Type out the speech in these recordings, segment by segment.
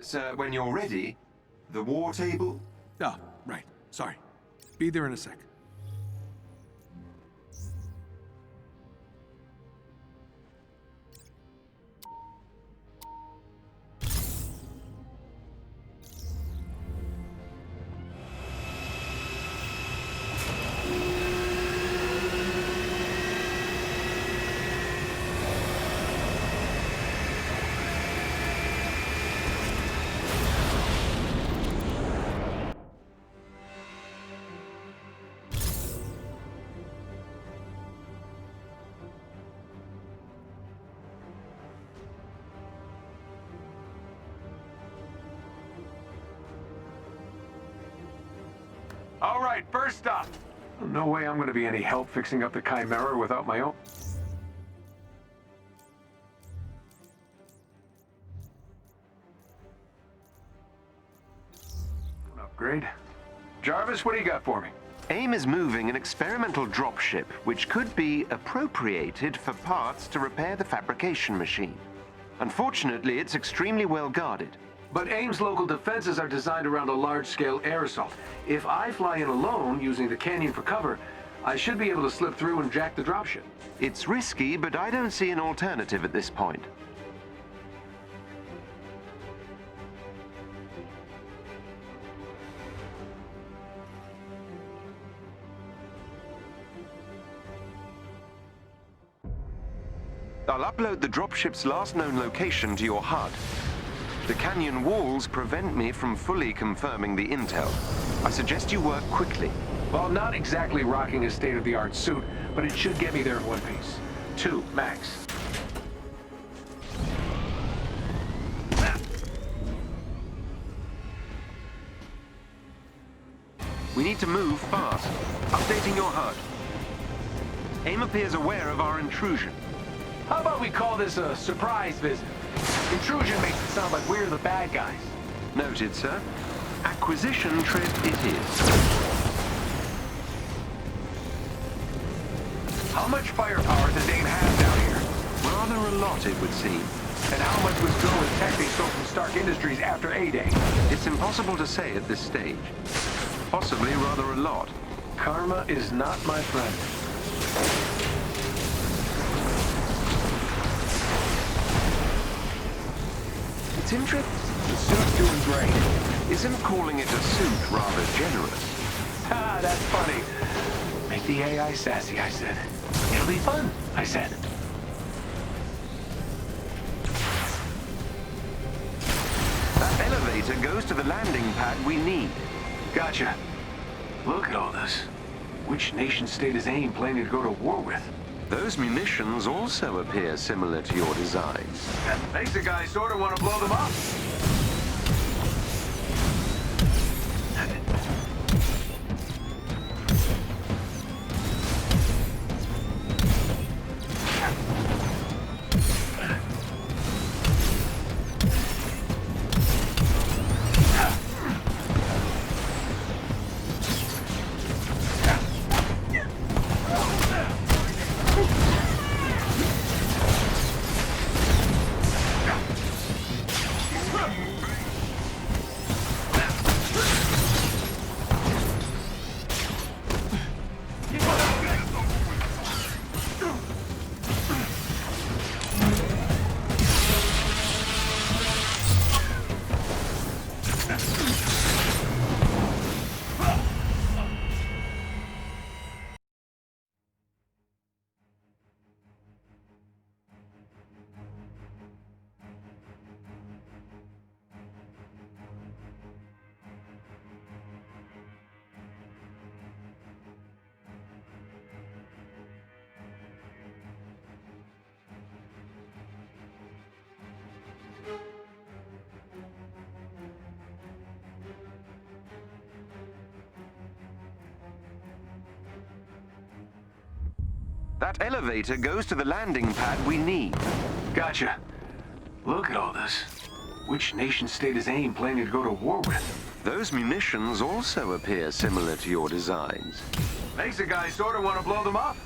Sir, when you're ready, the war table. Ah, right. Sorry. Be there in a sec. All right, first up. No way I'm gonna be any help fixing up the Chimera without my own. Upgrade. Jarvis, what do you got for me? AIM is moving an experimental dropship, which could be appropriated for parts to repair the fabrication machine. Unfortunately, it's extremely well guarded. But AIM's local defenses are designed around a large-scale air assault. If I fly in alone, using the canyon for cover, I should be able to slip through and jack the dropship. It's risky, but I don't see an alternative at this point. I'll upload the dropship's last known location to your HUD. The canyon walls prevent me from fully confirming the intel. I suggest you work quickly. Well, not exactly rocking a state-of-the-art suit, but it should get me there in one piece. 2, max. We need to move fast. Updating your HUD. AIM appears aware of our intrusion. How about we call this a surprise visit? Intrusion makes it sound like we're the bad guys. Noted, sir. Acquisition trip it is. How much firepower does AIM have down here? Rather a lot, it would seem. And how much was Go and Tech they stole from Stark Industries after A-Day? It's impossible to say at this stage. Possibly rather a lot. Karma is not my friend. It's interesting. The suit's doing great. Isn't calling it a suit rather generous? Ah, that's funny. Make the AI sassy, I said. It'll be fun, I said. That elevator goes to the landing pad we need. Gotcha. Look at all this. Which nation-state is AIM planning to go to war with? Those munitions also appear similar to your designs. That makes a guy sort of want to blow them up. That elevator goes to the landing pad we need. Gotcha. Look at all this. Which nation-state is AIM planning to go to war with? Those munitions also appear similar to your designs. Makes a guy sort of want to blow them up.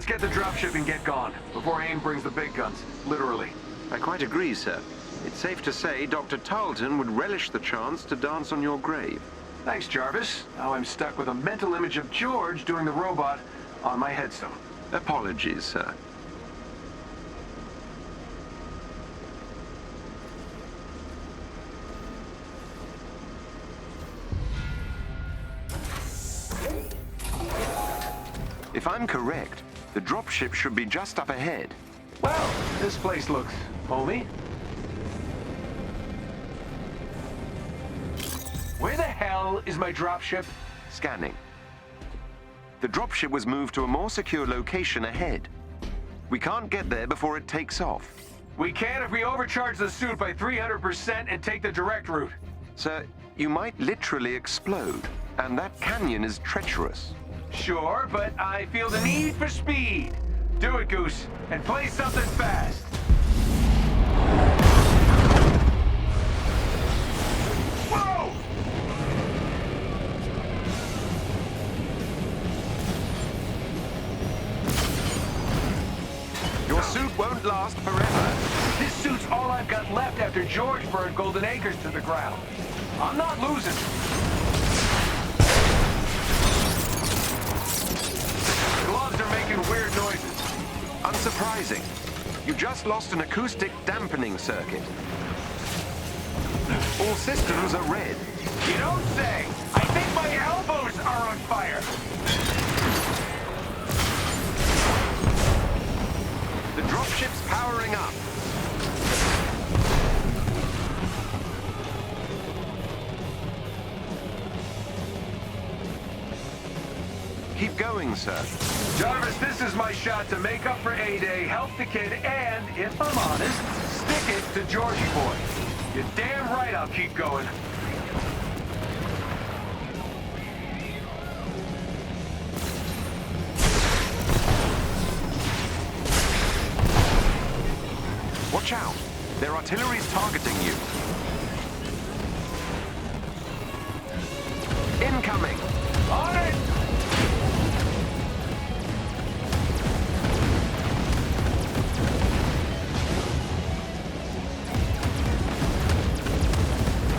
Let's get the dropship and get gone, before AIM brings the big guns. Literally. I quite agree, sir. It's safe to say Dr. Tarleton would relish the chance to dance on your grave. Thanks, Jarvis. Now I'm stuck with a mental image of George doing the robot on my headstone. Apologies, sir. If I'm correct, the dropship should be just up ahead. Well, this place looks homey. Where the hell is my dropship? Scanning. The dropship was moved to a more secure location ahead. We can't get there before it takes off. We can if we overcharge the suit by 300% and take the direct route. Sir, you might literally explode, and that canyon is treacherous. Sure, but I feel the need for speed. Do it, Goose, and play something fast. Whoa! Your suit won't last forever. This suit's all I've got left after George burned Golden Acres to the ground. I'm not losing. Gloves are making weird noises. Unsurprising. You just lost an acoustic dampening circuit. All systems are red. You don't say. I think my elbows are on fire. The dropship's powering up. Keep going, sir. Jarvis, this is my shot to make up for A-Day, help the kid, and, if I'm honest, stick it to Georgie boy. You're damn right I'll keep going. Watch out. Their artillery's targeting you. Incoming. On it!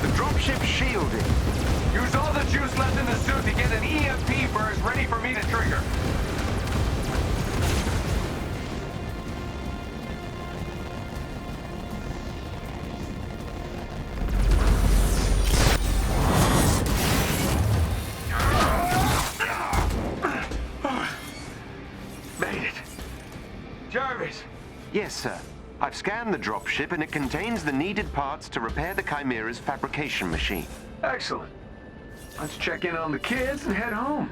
The dropship's shielded. Use all the juice left in the suit to get an EMP burst ready for me to trigger. Made it. Jarvis. Yes, sir. I've scanned the dropship and it contains the needed parts to repair the Chimera's fabrication machine. Excellent. Let's check in on the kids and head home.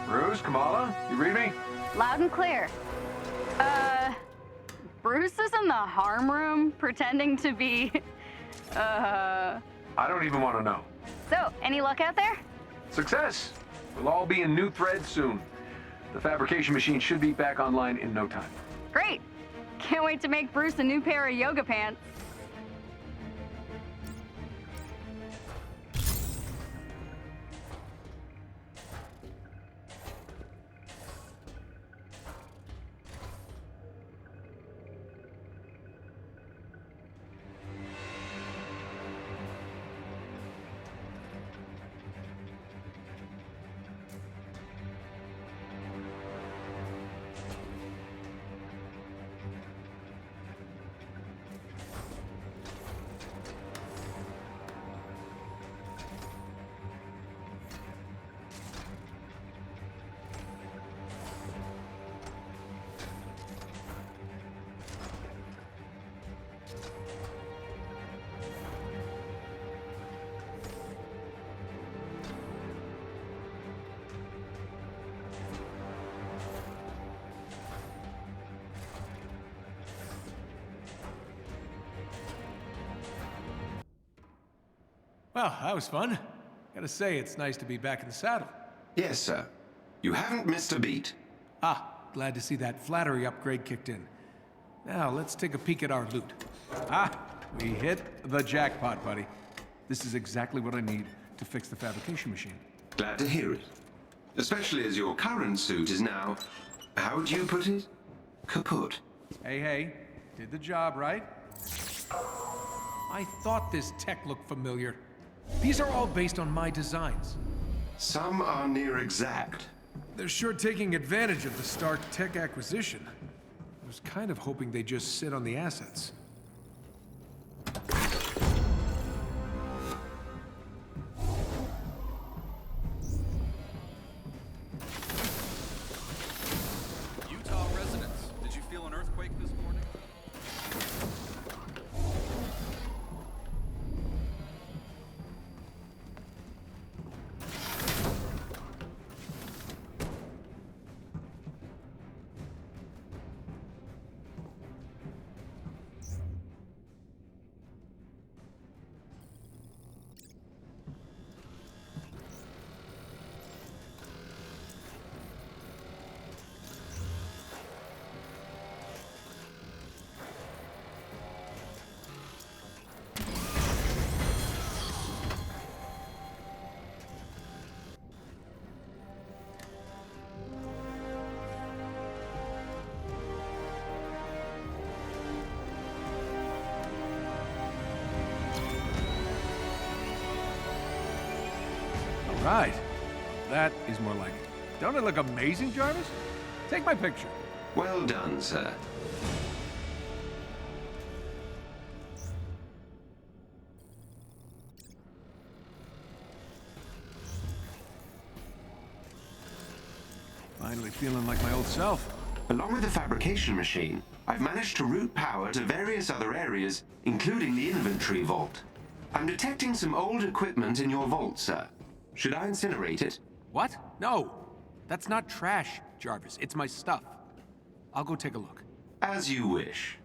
Bruce, Kamala, you read me? Loud and clear. Bruce is in the harm room pretending to be, I don't even want to know. So, any luck out there? Success. We'll all be in new threads soon. The fabrication machine should be back online in no time. Great. Can't wait to make Bruce a new pair of yoga pants. Well, that was fun. Gotta say, it's nice to be back in the saddle. Yes, sir. You haven't missed a beat. Ah, glad to see that flattery upgrade kicked in. Now, let's take a peek at our loot. Ah, we hit the jackpot, buddy. This is exactly what I need to fix the fabrication machine. Glad to hear it. Especially as your current suit is now, how would you put it? Kaput. Hey, did the job, right? I thought this tech looked familiar. These are all based on my designs. Some are near exact. They're sure taking advantage of the Stark tech acquisition. I was kind of hoping they'd just sit on the assets. Utah residents, did you feel an earthquake this morning? Right. That is more like it. Don't it look amazing, Jarvis? Take my picture. Well done, sir. Finally feeling like my old self. Along with the fabrication machine, I've managed to route power to various other areas, including the inventory vault. I'm detecting some old equipment in your vault, sir. Should I incinerate it? What? No. That's not trash, Jarvis. It's my stuff. I'll go take a look. As you wish.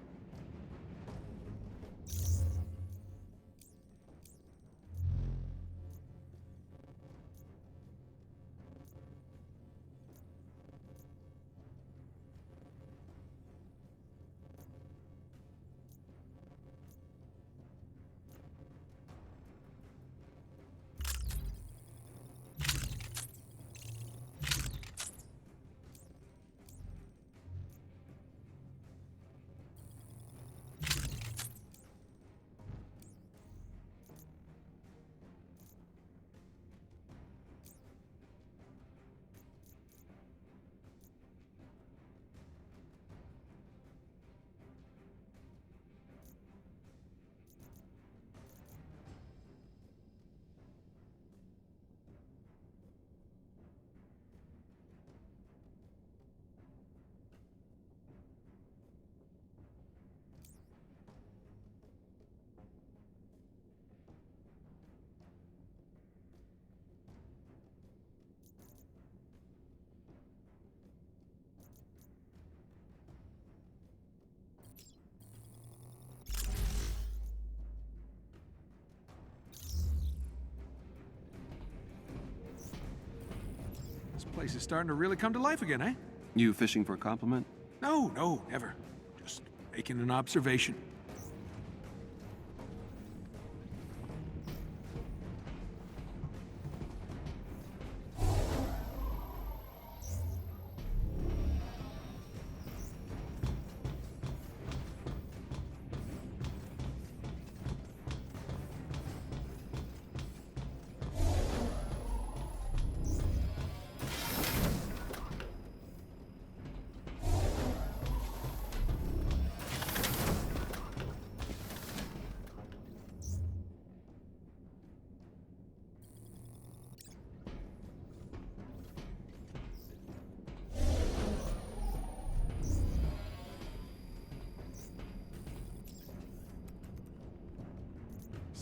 This place is starting to really come to life again, eh? You fishing for a compliment? No, never. Just making an observation.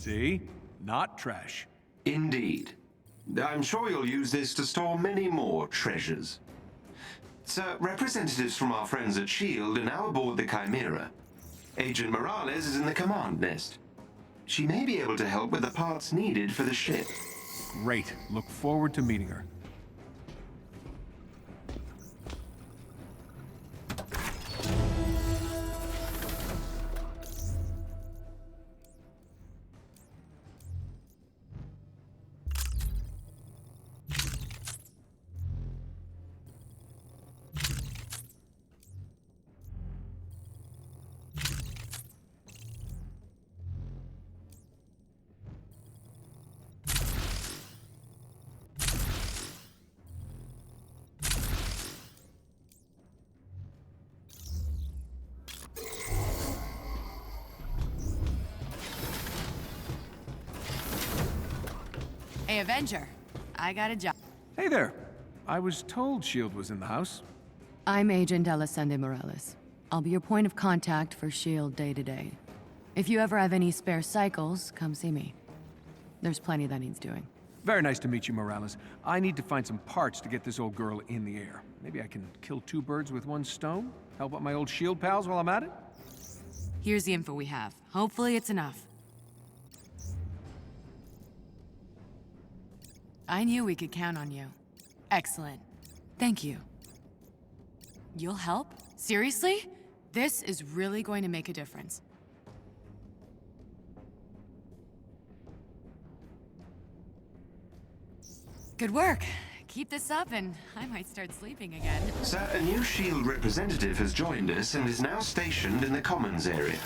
See? Not trash. Indeed. I'm sure you'll use this to store many more treasures. Sir, representatives from our friends at S.H.I.E.L.D. are now aboard the Chimera. Agent Morales is in the command nest. She may be able to help with the parts needed for the ship. Great. Look forward to meeting her. Hey, Avenger. I got a job. Hey there. I was told S.H.I.E.L.D. was in the house. I'm Agent Alessandra Morales. I'll be your point of contact for S.H.I.E.L.D. day to day. If you ever have any spare cycles, come see me. There's plenty that needs doing. Very nice to meet you, Morales. I need to find some parts to get this old girl in the air. Maybe I can kill two birds with one stone? Help out my old S.H.I.E.L.D. pals while I'm at it? Here's the info we have. Hopefully it's enough. I knew we could count on you. Excellent. Thank you. You'll help? Seriously? This is really going to make a difference. Good work. Keep this up and I might start sleeping again. Sir, a new S.H.I.E.L.D. representative has joined us and is now stationed in the Commons area.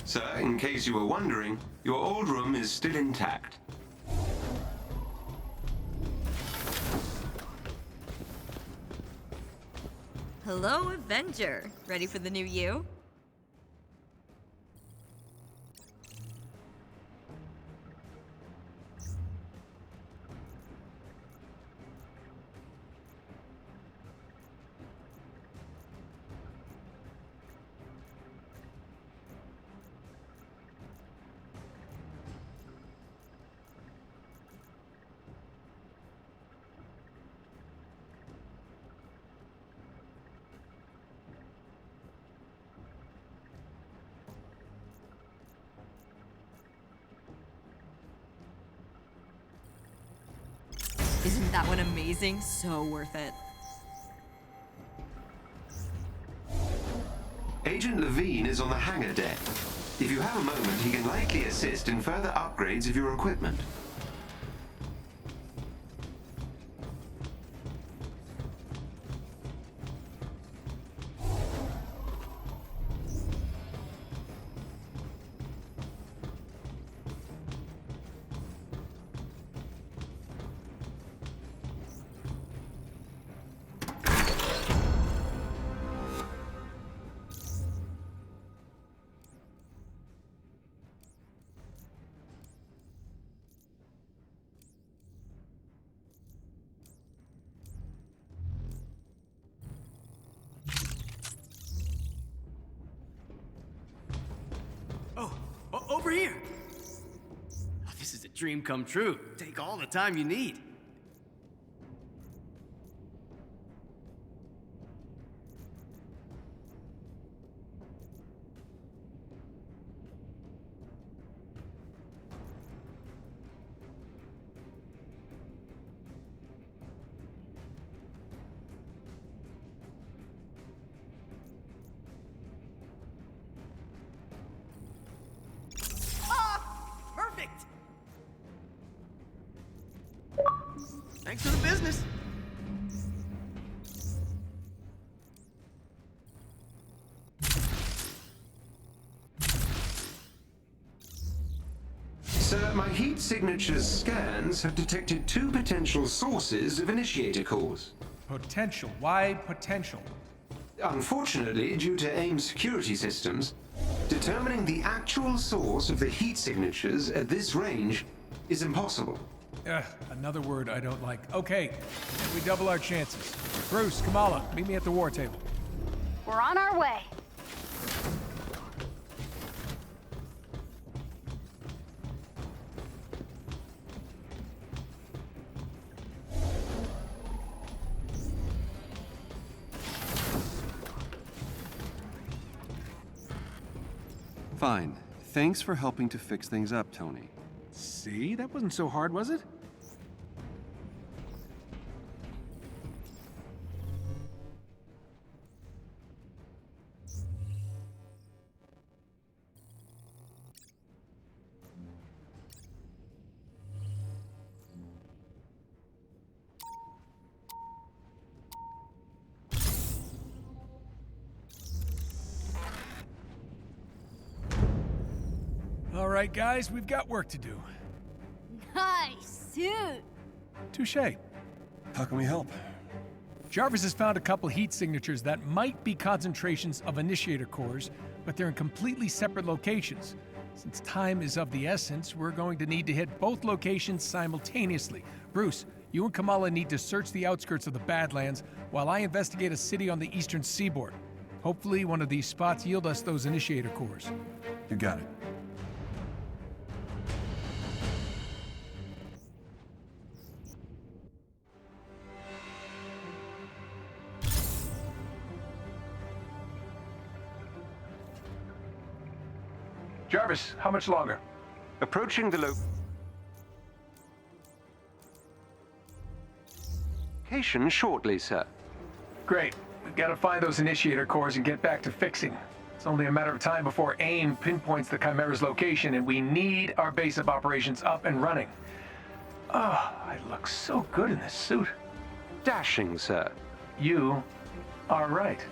Sir, in case you were wondering, your old room is still intact. Hello, Avenger. Ready for the new you? Isn't that one amazing? So worth it. Agent Levine is on the hangar deck. If you have a moment, he can likely assist in further upgrades of your equipment. Over here! Oh, this is a dream come true. Take all the time you need. Perfect! Thanks for the business. Sir, my heat signature's scans have detected two potential sources of initiator cores. Potential. Why potential? Unfortunately, due to AIM security systems, determining the actual source of the heat signatures at this range is impossible. Another word I don't like. Okay, we double our chances. Bruce, Kamala, meet me at the war table. We're on our way. Fine. Thanks for helping to fix things up, Tony. See? That wasn't so hard, was it? All right, guys, we've got work to do. Nice suit. Touché. How can we help? Jarvis has found a couple heat signatures that might be concentrations of initiator cores, but they're in completely separate locations. Since time is of the essence, we're going to need to hit both locations simultaneously. Bruce, you and Kamala need to search the outskirts of the Badlands while I investigate a city on the eastern seaboard. Hopefully one of these spots yield us those initiator cores. You got it. Jarvis, how much longer? Approaching the location shortly, sir. Great. We've got to find those initiator cores and get back to fixing. It's only a matter of time before AIM pinpoints the Chimera's location, and we need our base of operations up and running. Oh, I look so good in this suit. Dashing, sir. You are right.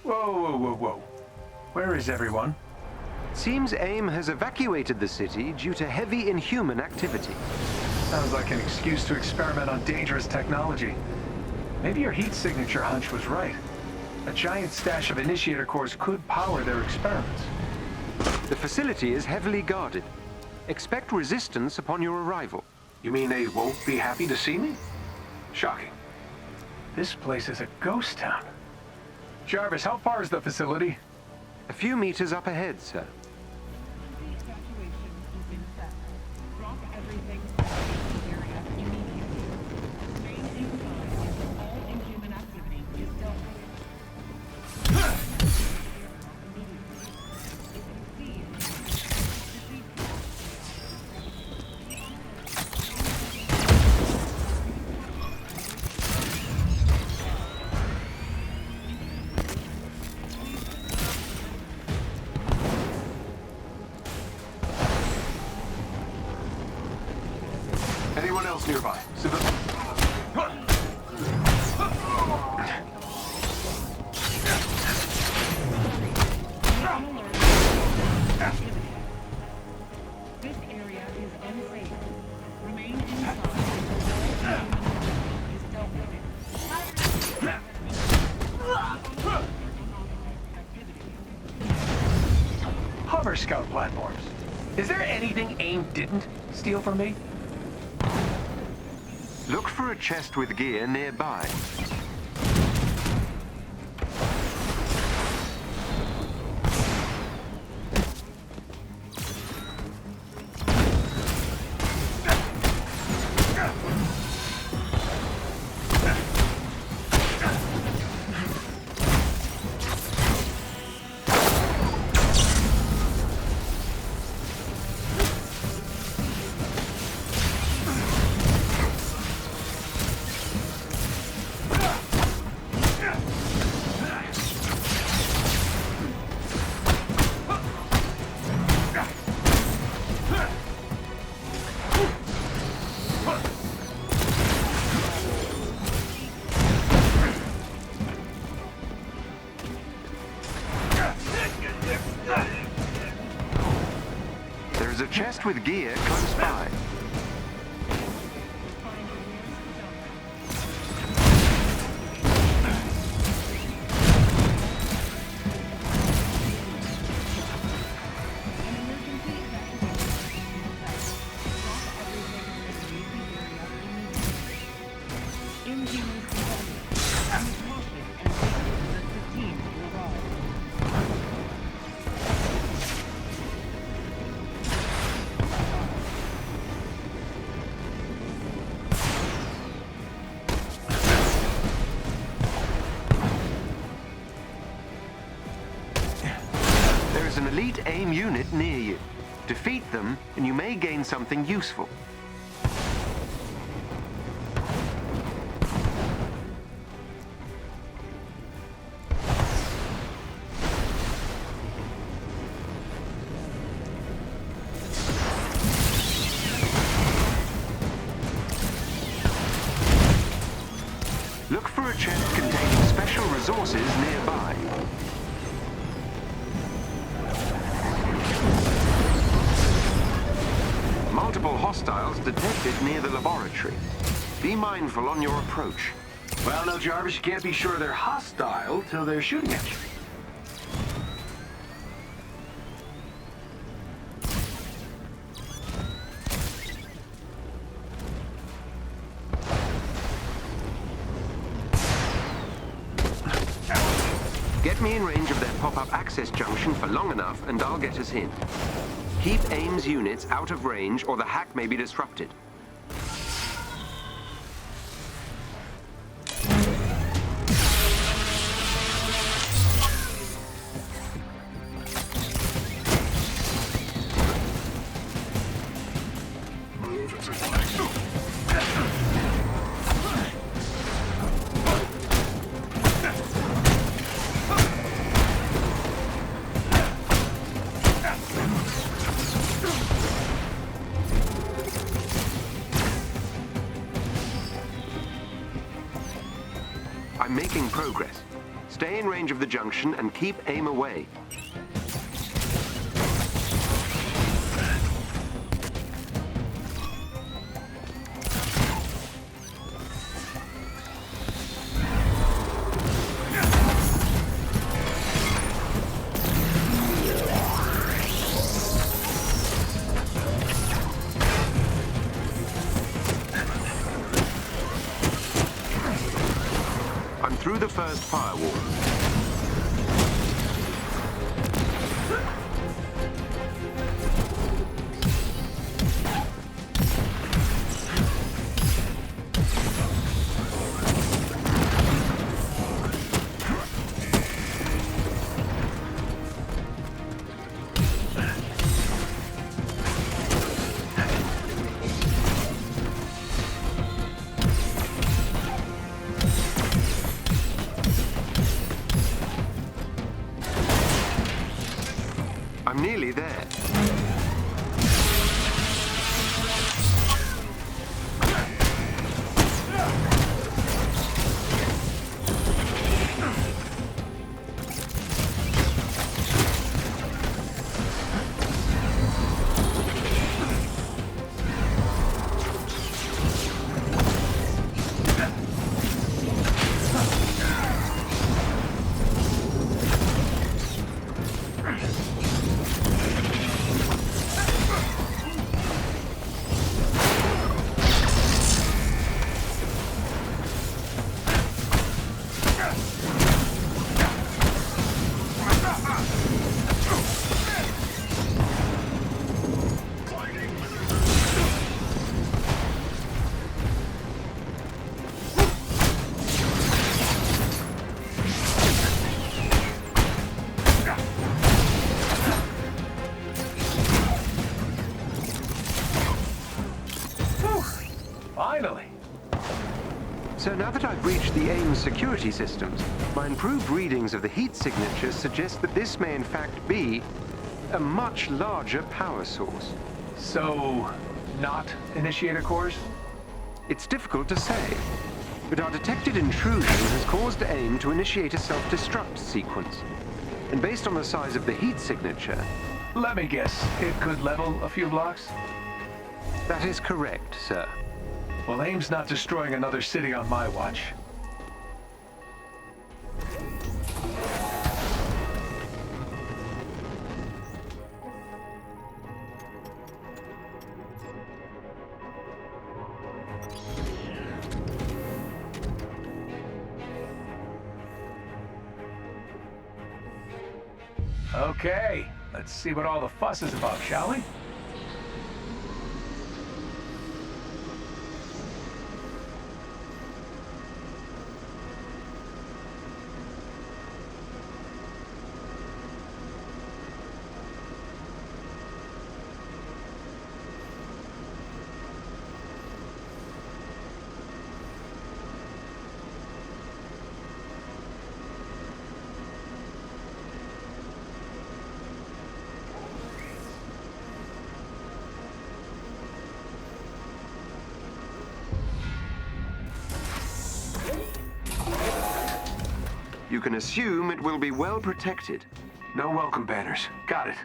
Whoa. Where is everyone? Seems AIM has evacuated the city due to heavy inhuman activity. Sounds like an excuse to experiment on dangerous technology. Maybe your heat signature hunch was right. A giant stash of initiator cores could power their experiments. The facility is heavily guarded. Expect resistance upon your arrival. You mean they won't be happy to see me? Shocking. This place is a ghost town. Jarvis, how far is the facility? A few meters up ahead, sir. Anyone else nearby? This area is unsafe. Remain inside until all is dealt with. Hover scout platforms. Is there anything AIM didn't steal from me? Look for a chest with gear nearby. There's a chest with gear close by. There's an elite AIM unit near you. Defeat them, and you may gain something useful. resources nearby. Multiple hostiles detected near the laboratory. Be mindful on your approach. Well, no, Jarvis, you can't be sure they're hostile till they're shooting at you. Get me in range of their pop-up access junction for long enough, and I'll get us in. Keep AIM's units out of range, or the hack may be disrupted. I'm making progress. Stay in range of the junction and keep AIM away. I'm through the first firewall. I'm nearly there. Finally. So now that I've reached the AIM security systems, my improved readings of the heat signatures suggest that this may in fact be a much larger power source. So, not initiator cores? It's difficult to say, but our detected intrusion has caused AIM to initiate a self-destruct sequence. And based on the size of the heat signature... Let me guess, it could level a few blocks? That is correct, sir. Well, AIM's not destroying another city on my watch. Okay, let's see what all the fuss is about, shall we? You can assume it will be well protected. No welcome banners. Got it.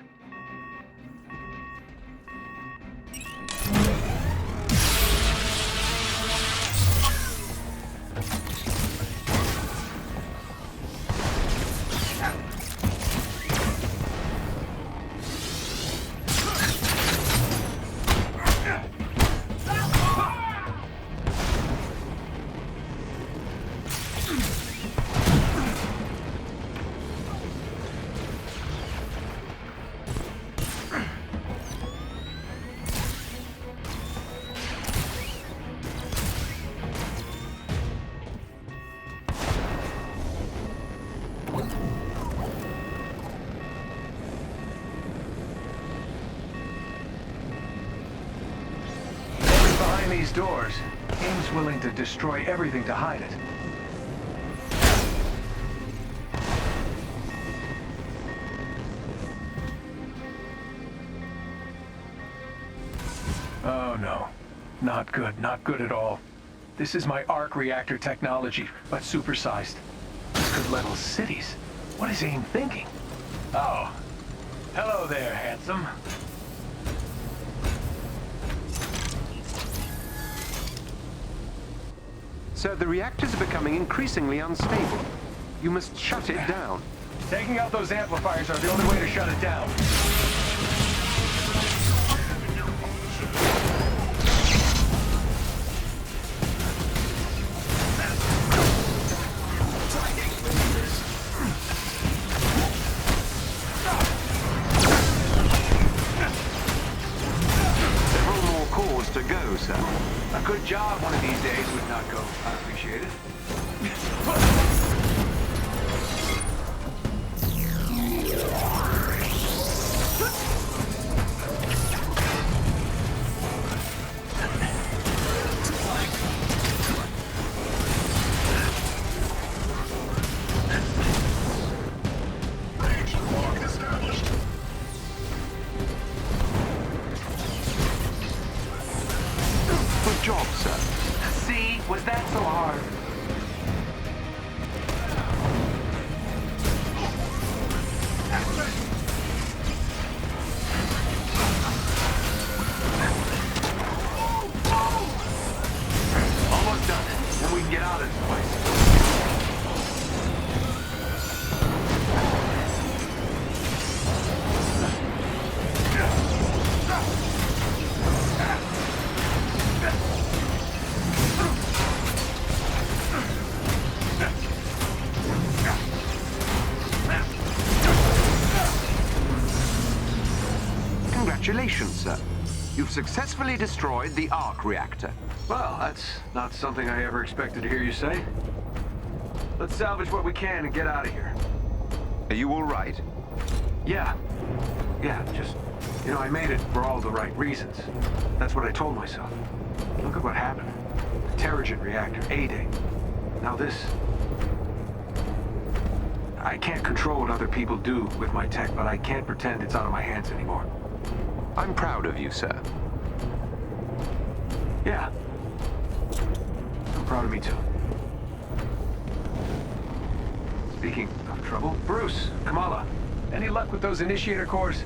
Behind these doors, AIM's willing to destroy everything to hide it. Oh no. Not good, not good at all. This is my arc reactor technology, but supersized. This could level cities. What is AIM thinking? Oh. Hello there, handsome. Sir, the reactors are becoming increasingly unstable. You must shut it down. Taking out those amplifiers are the only way to shut it down. Several more cores to go, sir. A good job one of these days would not go unappreciated. Good job, sir. See, was that so hard? Almost done. Then we can get out of this place. Congratulations, sir. You've successfully destroyed the arc reactor. Well, that's not something I ever expected to hear you say. Let's salvage what we can and get out of here. Are you all right? Yeah. Yeah, just, I made it for all the right reasons. That's what I told myself. Look at what happened. The Terrigen reactor, A-Day. Now this. I can't control what other people do with my tech, but I can't pretend it's out of my hands anymore. I'm proud of you, sir. Yeah. I'm proud of me too. Speaking of trouble, Bruce, Kamala, any luck with those initiator cores?